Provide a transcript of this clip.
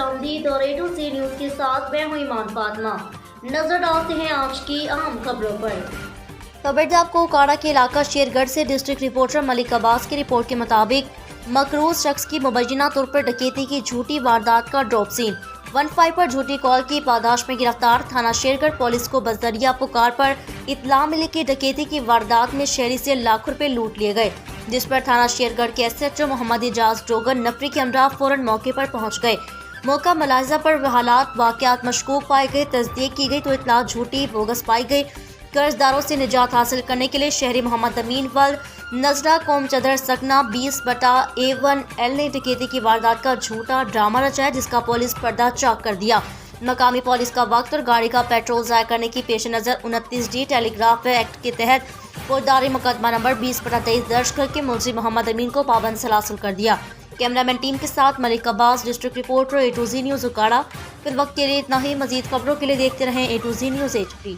खुशामदीद और A to Z news के साथ मैं हूं ईमान फातिमा। नजर डालते हैं आज की अहम खबरों पर। खबरदार को काड़ा के इलाका शेरगढ़ से डिस्ट्रिक्ट रिपोर्टर मलिक अब्बास की रिपोर्ट के मुताबिक मकरूज शख्स की मुबैना तौर पर डकैती की झूठी वारदात का ड्रॉप सीन 15 पर झूठी कॉल की पादाश में गिरफ्तार। थाना शेरगढ़ पुलिस को बजरिया पुकार पर इत्तला मिली कि डकैती की वारदात में शहरी से लाखों रुपए लूट लिए गए, जिस पर थाना शेरगढ़ के SHO मोहम्मद इजाज डोगर नफरी के हमरा फौरन मौके पर पहुंच गए। मौका मुलाहिजा पर हालात वाकयात मशकूक पाए गए। तस्दीक की गई तो इत्तला झूठी बोगस पाई गई। कर्जदारों से निजात हासिल करने के लिए शहरी मोहम्मद अमीन वल नजरा कौम चदर सकना 20/A1L ने डकैती की वारदात का झूठा ड्रामा रचाया, जिसका पुलिस पर्दा चाक कर दिया। मकामी पुलिस का वक्त और गाड़ी का पेट्रोल ज़ाया करने की पेश नज़र 29D टेलीग्राफ एक्ट के तहत फौजदारी मुकदमा नंबर 20/23 दर्ज करके मुलजिम मोहम्मद अमीन को पाबंद सलासिल कर दिया। कैमरामैन टीम के साथ Malik Abbas, district reporter A to Z news उकाड़ा। फिर वक्त के लिए इतना ही। मजीद खबरों के लिए देखते रहें A to Z news HD।